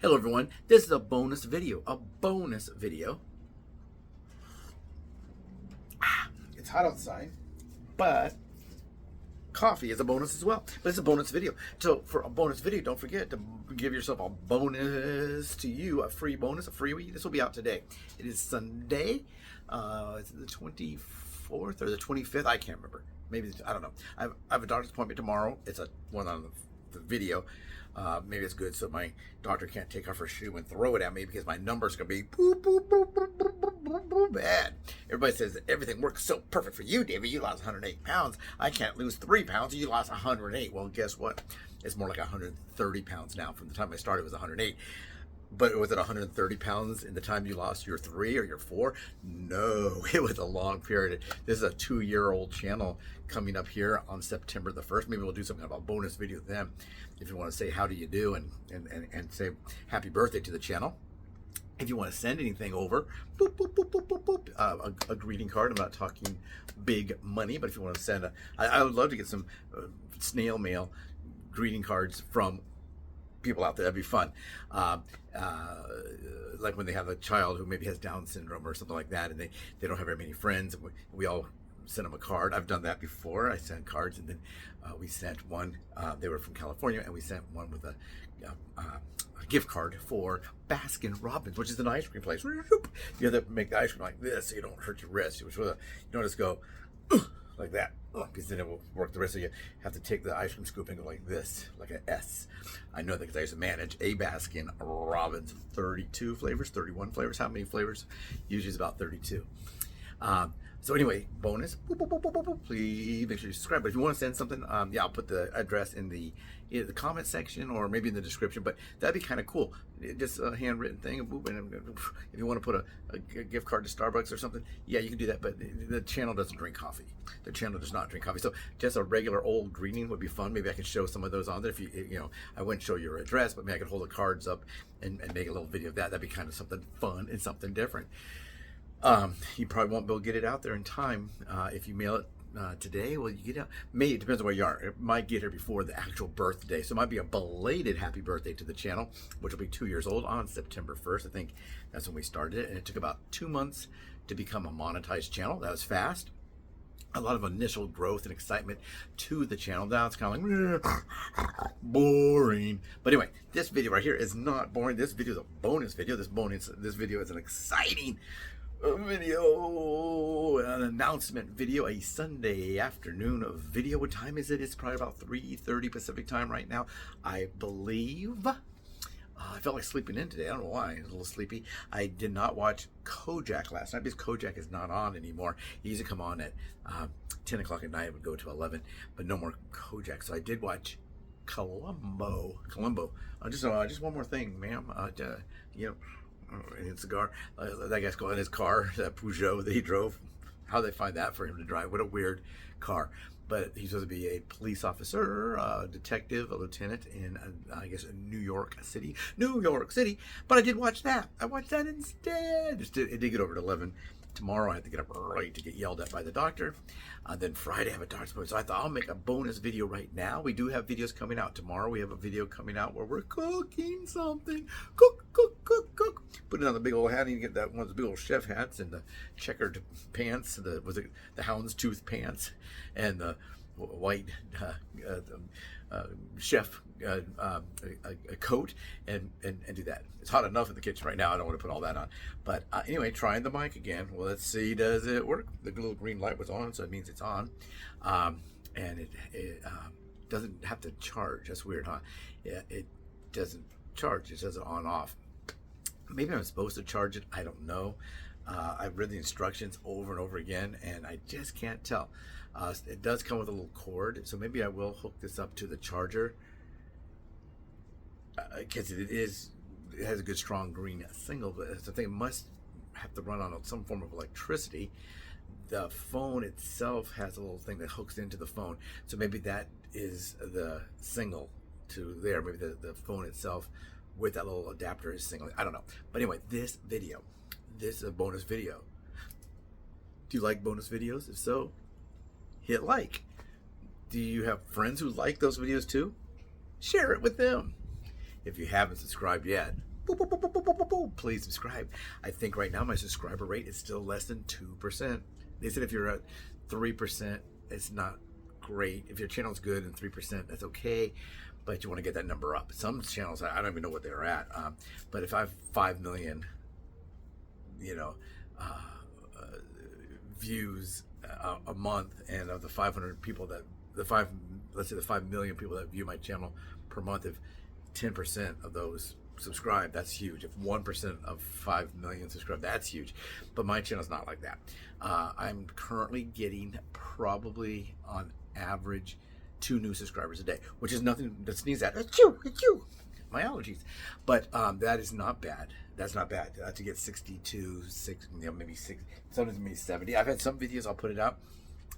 Hello everyone, this is a bonus video, It's hot outside, but coffee is a bonus as well, but it's a bonus video. So for a bonus video, don't forget to give yourself a bonus to you, a free bonus, a freebie. This will be out today. It is Sunday, it's the 24th or the 25th, I can't remember. Maybe, I don't know. I have a doctor's appointment tomorrow. It's a one on the video. Maybe it's good so my doctor can't take off her shoe and throw it at me because my number's gonna be boop, boop, boop, boop, boop, boop, boop, boop, bad. Everybody says that everything works so perfect for you, David. You lost 108 pounds. I can't lose 3 pounds. You lost 108. Well, guess what? It's more like 130 pounds now. From the time I started, it was 108. But was it 130 pounds in the time you lost your 3 or your 4? No, it was a long period. This is a 2-year-old channel coming up here on September the 1st. Maybe we'll do some kind of a bonus video then if you want to say how do you do and say happy birthday to the channel. If you want to send anything over, boop, boop, boop, boop, boop, boop, a greeting card. I'm not talking big money, but if you want to send I would love to get some snail mail greeting cards from people out there. That'd be fun. Like when they have a child who maybe has Down syndrome or something like that, and they don't have very many friends, and we all send them a card. I've done that before. I sent cards, and then we sent one. They were from California, and we sent one with a gift card for Baskin Robbins, which is an ice cream place. You have to make the ice cream like this so you don't hurt your wrist. You don't just go like that, because then it will work the rest of you. Have to take the ice cream scoop and go like this, like an S. I know that because I used to manage a Baskin Robbins, 32 flavors, 31 flavors. How many flavors? Usually it's about 32. So anyway, bonus, boop, boop, boop, boop, boop, boop. Please make sure you subscribe. But if you want to send something, yeah, I'll put the address in the comment section or maybe in the description. But that'd be kind of cool. Just a handwritten thing. Boop, and if you want to put a gift card to Starbucks or something, yeah, you can do that. But the channel doesn't drink coffee. The channel does not drink coffee. So just a regular old greeting would be fun. Maybe I can show some of those on there. If you know, I wouldn't show your address, but maybe I could hold the cards up and make a little video of that. That'd be kind of something fun and something different. You probably won't be able to get it out there in time if you mail it today. Well, you get it out. Maybe it depends on where you are. It might get here before the actual birthday, so it might be a belated happy birthday to the channel, which will be 2 years old on September 1st. I think that's when we started it, and it took about 2 months to become a monetized channel. That was fast. A lot of initial growth and excitement to the channel. Now it's kind of like boring. But anyway, this video right here is not boring. This video is a bonus video. This video is an exciting video, an announcement video, a Sunday afternoon video. What time is it? It's probably about 3:30 Pacific time right now, I believe. I felt like sleeping in today. I don't know why. I was a little sleepy. I did not watch Kojak last night because Kojak is not on anymore. He used to come on at 10 o'clock at night. It would go to 11, but no more Kojak. So I did watch Columbo. Just one more thing, ma'am. You know, in his cigar, that guy's going in his car, that Peugeot that he drove. How they find that for him to drive? What a weird car. But he's supposed to be a police officer, a detective, a lieutenant in, I guess, New York City. But I did watch that. I watched that instead. It did get over to 11. Tomorrow I have to get up early to get yelled at by the doctor. Then Friday I have a doctor's appointment. So I thought I'll make a bonus video right now. We do have videos coming out. Tomorrow we have a video coming out where we're cooking something. Cook. Put it on the big old hat. You get that one of the big old chef hats and the checkered pants. The houndstooth pants and the white chef a coat and do that. It's hot enough in the kitchen right now. I don't want to put all that on. But anyway, trying the mic again. Well, let's see, does it work? The little green light was on, so it means it's on. And it doesn't have to charge. That's weird, huh? Yeah, it doesn't charge. It says on off. Maybe I'm supposed to charge it. I don't know. I've read the instructions over and over again, and I just can't tell. It does come with a little cord, so maybe I will hook this up to the charger because it has a good strong green signal. But I think it must have to run on some form of electricity. The phone itself has a little thing that hooks into the phone, so maybe that is the signal to there. Maybe the phone itself with that little adapter is signaling. I don't know. But anyway, this is a bonus video. Do you like bonus videos? If so, hit like. Do you have friends who like those videos too? Share it with them. If you haven't subscribed yet, boop, boop, boop, boop, boop, boop, boop, please subscribe. I think right now my subscriber rate is still less than 2%. They said if you're at 3%, it's not great. If your channel's good and 3%, that's okay, but you want to get that number up. Some channels, I don't even know what they're at, but if I have 5 million, views a month, and of the 500 people that let's say the 5 million people that view my channel per month, if 10% of those subscribe, that's huge. If 1% of 5 million subscribe, that's huge. But my channel's not like that. I'm currently getting probably on average 2 new subscribers a day, which is nothing to sneeze at. It's you. My allergies. But that is not bad. That's not bad. To get 62, maybe 6, sometimes maybe 70. I've had some videos I'll put it out,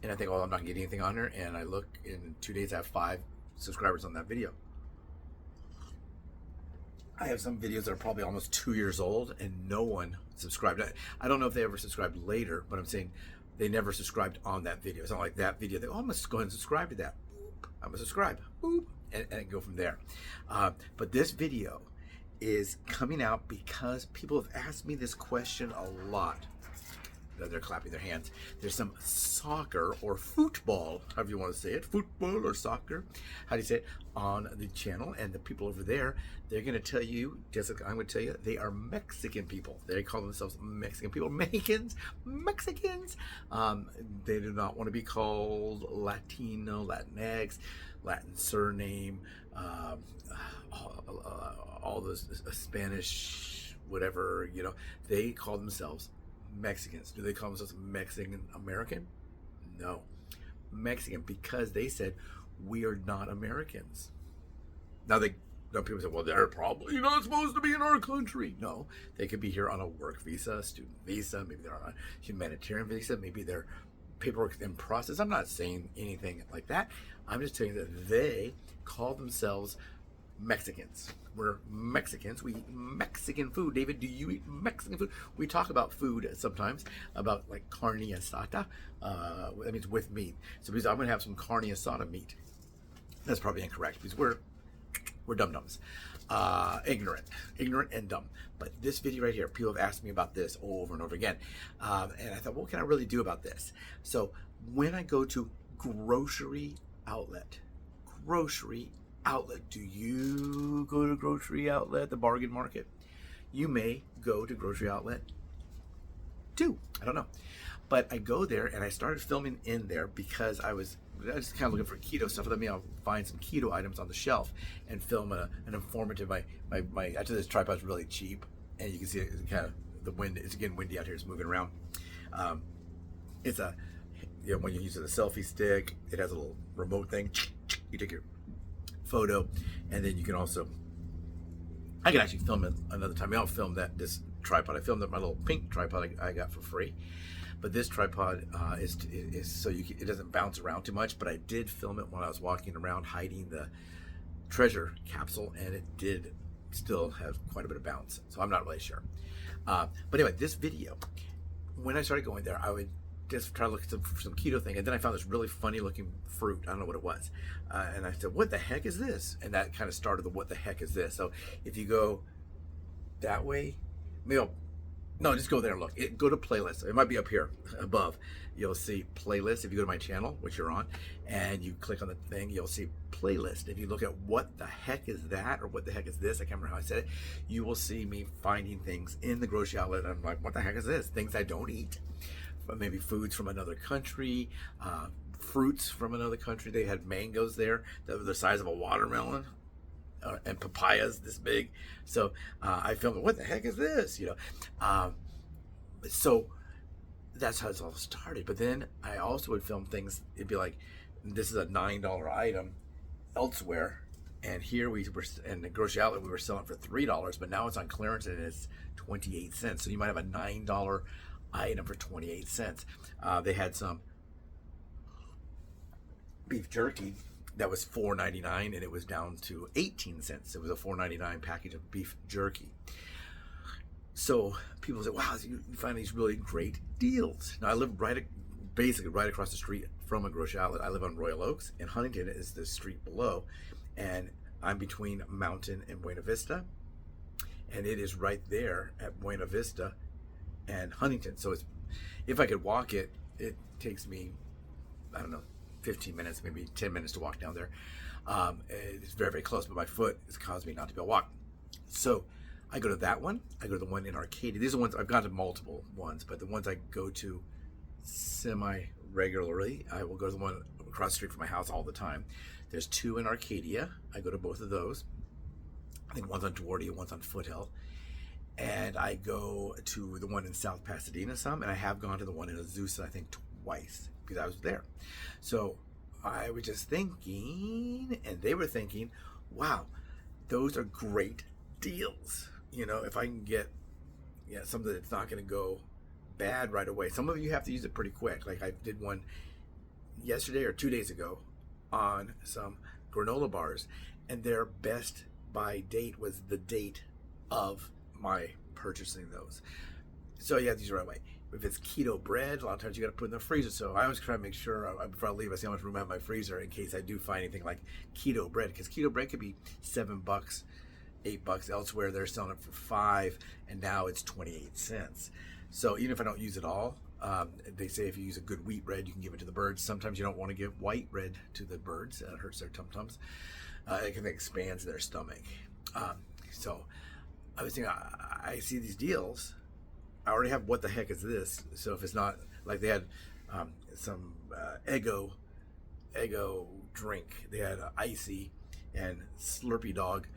and I think, oh, I'm not getting anything on there, and I look, in 2 days I have 5 subscribers on that video. I have some videos that are probably almost 2 years old, and no one subscribed. I don't know if they ever subscribed later, but I'm saying they never subscribed on that video. It's not like that video. They, oh, I'm going to go ahead and subscribe to that. Boop, I'm going to subscribe. Boop, and go from there. But this video is coming out because people have asked me this question a lot. They're clapping their hands. There's some soccer or football, however you want to say it, football or soccer, how do you say it, on the channel, and the people over there, they're going to tell you, just like I'm going to tell you, they are Mexican people. They call themselves Mexican people. Mexicans. They do not want to be called Latino, Latinx, Latin surname, all those Spanish, whatever, they call themselves Mexicans. Do they call themselves Mexican American? No. Mexican, because they said we are not Americans. Now people say, well, they're probably not supposed to be in our country. No, they could be here on a work visa, student visa, maybe they're on a humanitarian visa, maybe their paperwork in process. I'm not saying anything like that. I'm just telling you that they call themselves Mexicans. We're Mexicans. We eat Mexican food. David, do you eat Mexican food? We talk about food sometimes, about like carne asada. That means with meat. So because I'm going to have some carne asada meat. That's probably incorrect because we're dum-dums. Ignorant and dumb. But this video right here, people have asked me about this over and over again. And I thought, what can I really do about this? So when I go to grocery outlet, do you go to grocery outlet, the bargain market? You may go to grocery outlet too. I don't know. But I go there and I started filming in there because I was just kind of looking for keto stuff. Let me find some keto items on the shelf and film an informative. Actually, this tripod's really cheap, and you can see it kind of the wind. It's again windy out here. It's moving around. It's when you use a selfie stick, it has a little remote thing. You take your photo, and then you can also, I can actually film it another time. I'll film this tripod. I filmed my little pink tripod I got for free, but this tripod is so it doesn't bounce around too much. But I did film it when I was walking around hiding the treasure capsule, and it did still have quite a bit of bounce, so I'm not really sure. But anyway, this video, when I started going there, I would just try to look for some keto thing, and then I found this really funny looking fruit. I don't know what it was, and I said, what the heck is this? And that kind of started the what the heck is this. So if you go that way, just go there and look. Go to playlist. It might be up here above. You'll see playlist. If you go to my channel, which you're on, and you click on the thing, you'll see playlist. If you look at what the heck is that, or what the heck is this, I can't remember how I said it, you will see me finding things in the grocery outlet. And I'm like, what the heck is this? Things I don't eat. Maybe foods from another country, fruits from another country. They had mangoes there that were the size of a watermelon, and papayas this big. So I filmed, what the heck is this? So that's how it all started. But then I also would film things. It'd be like, this is a $9 item elsewhere, and here we were in the grocery outlet. We were selling for $3, but now it's on clearance and it's 28 cents. So you might have a $9 item for 28 cents. They had some beef jerky that was $4.99, and it was down to 18 cents. It was a $4.99 package of beef jerky. So people say, wow, you find these really great deals. Now I live basically right across the street from a grocery outlet. I live on Royal Oaks, and Huntington is the street below, and I'm between Mountain and Buena Vista, and it is right there at Buena Vista and Huntington. So it's, if I could walk it, it takes me, I don't know, 15 minutes, maybe 10 minutes to walk down there. It's very, very close, but my foot has caused me not to be able to walk. So I go to that one. I go to the one in Arcadia. These are ones, I've gone to multiple ones, but the ones I go to semi-regularly, I will go to the one across the street from my house all the time. There's 2 in Arcadia. I go to both of those. I think one's on DUARTE, one's on Foothill. And I go to the one in South Pasadena some, and I have gone to the one in Azusa, I think twice, because I was there. So I was just thinking, and they were thinking, wow, those are great deals. You know, if I can get something that's not going to go bad right away. Some of you have to use it pretty quick. Like I did one yesterday or 2 days ago on some granola bars, and their best by date was the date of my purchasing those. So you have to use it right away. If it's keto bread, a lot of times you got to put it in the freezer. So I always try to make sure before I leave, I see how much room I have in my freezer in case I do find anything like keto bread, because keto bread could be $7, $8 elsewhere. They're selling it for $5, and now it's 28 cents. So even if I don't use it all, they say if you use a good wheat bread, you can give it to the birds. Sometimes you don't want to give white bread to the birds. It hurts their tum-tums. It can expands their stomach. So I was thinking, I see these deals. I already have what the heck is this? So if it's not, like they had some Eggo drink. They had icy and Slurpee Dog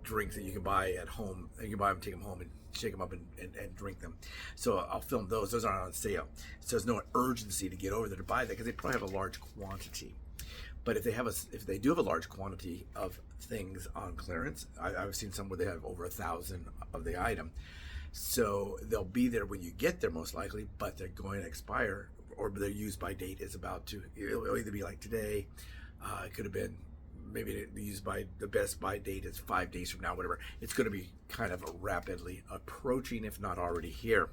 drinks that you can buy at home. You can buy them, take them home, and shake them up and drink them. So I'll film those. Those aren't on sale. So there's no urgency to get over there to buy that, because they probably have a large quantity. But if they do have a large quantity of things on clearance, I've seen some where they have over 1,000 of the item. So they'll be there when you get there most likely, but they're going to expire, or their use by date is about to. It'll either be like today. It could have been maybe the use by the best by date is 5 days from now, whatever. It's going to be kind of rapidly approaching, if not already here.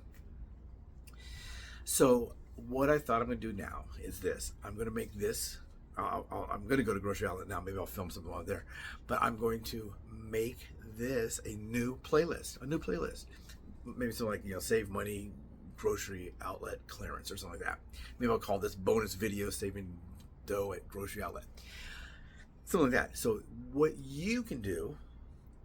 So what I thought I'm going to do now is this. I'm going to make this. I'm going to go to Grocery Outlet now. Maybe I'll film something while there. But I'm going to make this a new playlist. Maybe something like, save money, Grocery Outlet clearance or something like that. Maybe I'll call this bonus video saving dough at Grocery Outlet. Something like that. So what you can do,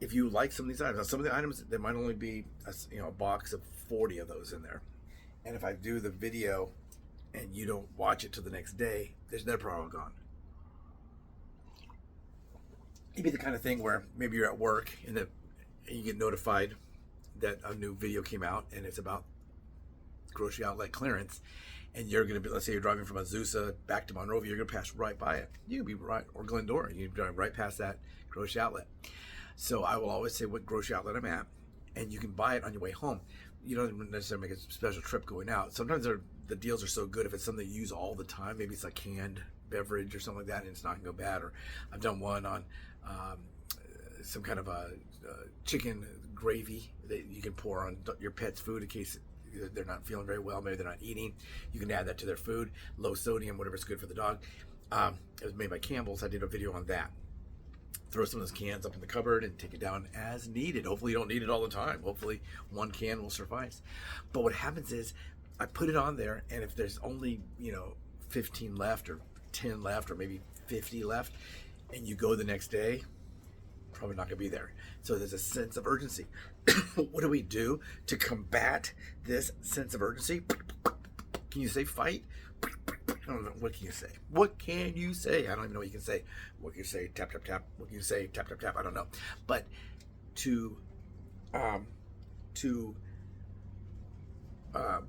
if you like some of these items, now some of the items, there might only be a box of 40 of those in there. And if I do the video and you don't watch it till the next day, they're probably all gone. It'd be the kind of thing where maybe you're at work and you get notified that a new video came out and it's about Grocery Outlet clearance, and you're going to be, let's say you're driving from Azusa back to Monrovia, you're going to pass right by it. You can be right, or Glendora, you can drive right past that Grocery Outlet. So I will always say what Grocery Outlet I'm at, and you can buy it on your way home. You don't necessarily make a special trip going out. Sometimes the deals are so good if it's something you use all the time. Maybe it's a canned beverage or something like that, and it's not going to go bad. Or I've done one on some kind of a chicken gravy that you can pour on your pet's food in case they're not feeling very well, maybe they're not eating. You can add that to their food, low sodium, whatever's good for the dog. It was made by Campbell's. I did a video on that. Throw some of those cans up in the cupboard and take it down as needed. Hopefully you don't need it all the time. Hopefully one can will suffice. But what happens is I put it on there, and if there's only 15 left or 10 left or maybe 50 left, and you go the next day, probably not going to be there. So there's a sense of urgency. What do we do to combat this sense of urgency? Can you say fight? I don't know. What can you say? What can you say? I don't even know what you can say. What can you say? Tap, tap, tap. What can you say? Tap, tap, tap. I don't know. But to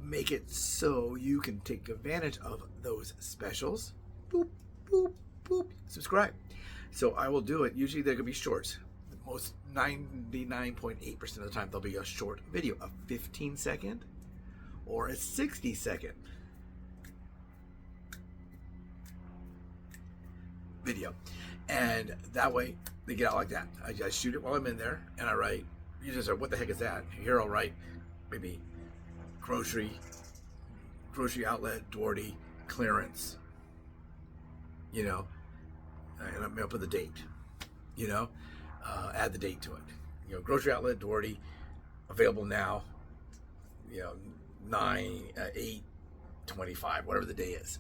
make it so you can take advantage of those specials, boop, boop, boop, subscribe. So I will do it. Usually they're going to be shorts. Most 99.8% of the time there'll be a short video, a 15-second or a 60-second video. And that way they get out like that. I shoot it while I'm in there, and I write, you just say, what the heck is that? Here I'll write maybe grocery outlet, DUARTE, clearance, and I'll put the date, add the date to it. You know, grocery outlet, DUARTE, available now. You know, 8/25, whatever the day is.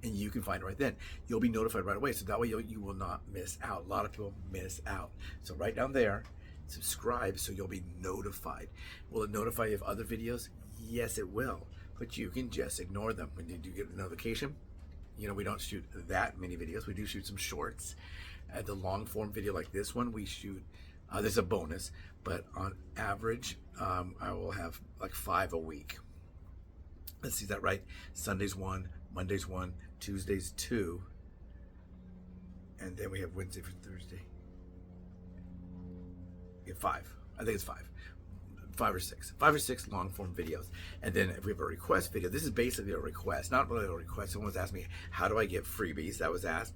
And you can find it right then. You'll be notified right away. So that way you will not miss out. A lot of people miss out. So right down there, subscribe so you'll be notified. Will it notify you of other videos? Yes, it will. But you can just ignore them. When you do get a notification, you know, we don't shoot that many videos. We do shoot some shorts. The long form video like this one, we shoot, this is a bonus, but on average, I will have like 5 a week. Let's see, is that right? Sundays 1, Mondays 1, Tuesdays 2, and then we have Wednesday for Thursday. Yeah, 5. I think it's 5. 5 or 6. 5 or 6 long form videos. And then if we have a request video, this is basically a request, not really a request. Someone was asking me, how do I get freebies? That was asked.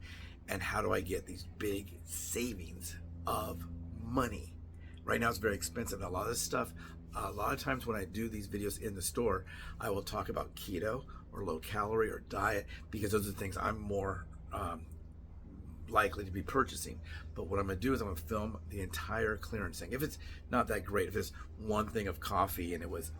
And how do I get these big savings of money? Right now it's very expensive. And a lot of this stuff, a lot of times when I do these videos in the store, I will talk about keto or low calorie or diet, because those are the things I'm more likely to be purchasing. But what I'm going to do is I'm going to film the entire clearance thing. If it's not that great, if it's one thing of coffee and it was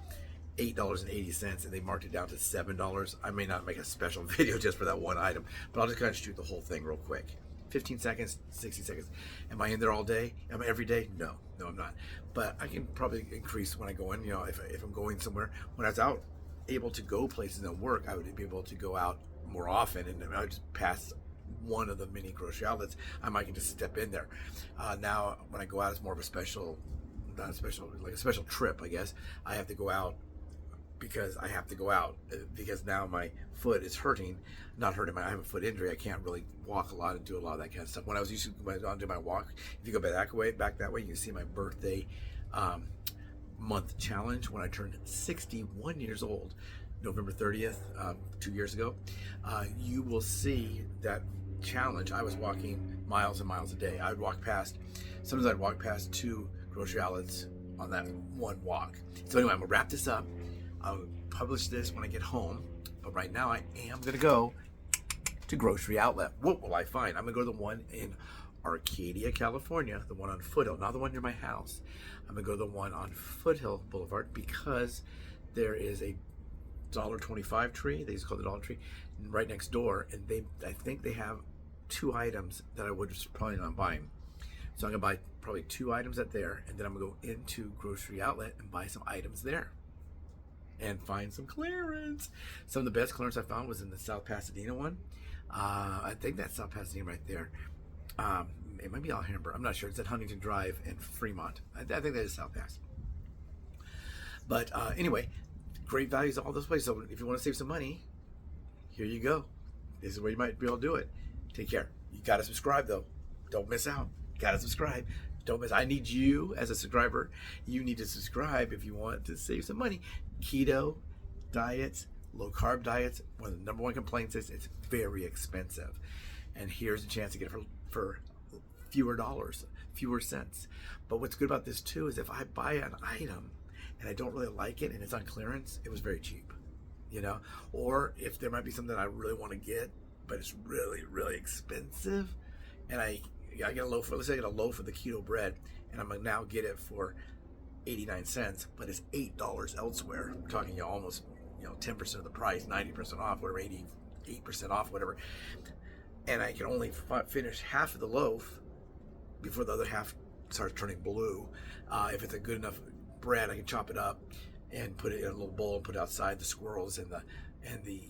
$8.80 and they marked it down to $7, I may not make a special video just for that one item, but I'll just kind of shoot the whole thing real quick. 15 seconds, 60 seconds. Am I in there all day? Am I every day? No, I'm not. But I can probably increase when I go in. You know, if I'm going somewhere. When I was out able to go places and work, I would be able to go out more often, and I would just pass one of the mini grocery outlets. I might just step in there. Now, when I go out, it's more of a special, not a special, like a special trip, I guess. I have to go out because I have to go out because now my foot is hurting. Not hurting, I have a foot injury. I can't really walk a lot and do a lot of that kind of stuff. When I was on do my walk, if you go back that way, you can see my birthday month challenge when I turned 61 years old, November 30th, 2 years ago. You will see that challenge. I was walking miles and miles a day. I would walk past, sometimes I'd walk past 2 grocery outlets on that one walk. So anyway, I'm gonna wrap this up. I'll publish this when I get home, but right now I am gonna go to grocery outlet. What will I find? I'm gonna go to the one in Arcadia, California, the one on Foothill, not the one near my house. I'm gonna go to the one on Foothill Boulevard because there is a $1.25 tree, they just call it the Dollar Tree, right next door, and I think they have 2 items that I would just probably not buying. So I'm gonna buy probably 2 items at there, and then I'm gonna go into grocery outlet and buy some items there and find some clearance. Some of the best clearance I found was in the South Pasadena one. I think that's South Pasadena right there. It might be Alhambra, I'm not sure. It's at Huntington Drive in Fremont. I think that is South Pass. But anyway, great values all those places. So if you want to save some money, here you go. This is where you might be able to do it. Take care. You gotta subscribe though. Don't miss out. Gotta subscribe. Don't miss. I need you as a subscriber. You need to subscribe if you want to save some money. Keto diets, low carb diets, one of the #1 complaints is it's very expensive. And here's a chance to get it for fewer dollars, fewer cents. But what's good about this too is if I buy an item and I don't really like it and it's on clearance, it was very cheap, you know? Or if there might be something I really want to get, but it's really, really expensive, and I get a loaf, let's say I get a loaf of the keto bread, and I'm gonna now get it for 89 cents, but it's $8 elsewhere. I'm talking, you know, almost, you know, 10% of the price, 90% off, whatever, 88% off, whatever. And I can only finish half of the loaf before the other half starts turning blue. If it's a good enough bread, I can chop it up and put it in a little bowl and put it outside. The squirrels and the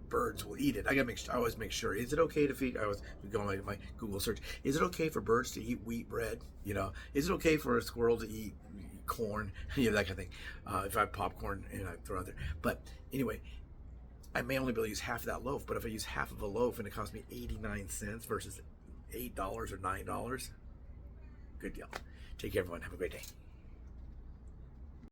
birds will eat it. I always make sure, is it okay to feed? I was going to my Google search. Is it okay for birds to eat wheat bread? You know, is it okay for a squirrel to eat corn? You know, that kind of thing. If I have popcorn and I throw it out there. But anyway, I may only be able to use half of that loaf, but if I use half of a loaf and it costs me 89 cents versus $8 or $9, good deal. Take care, everyone. Have a great day.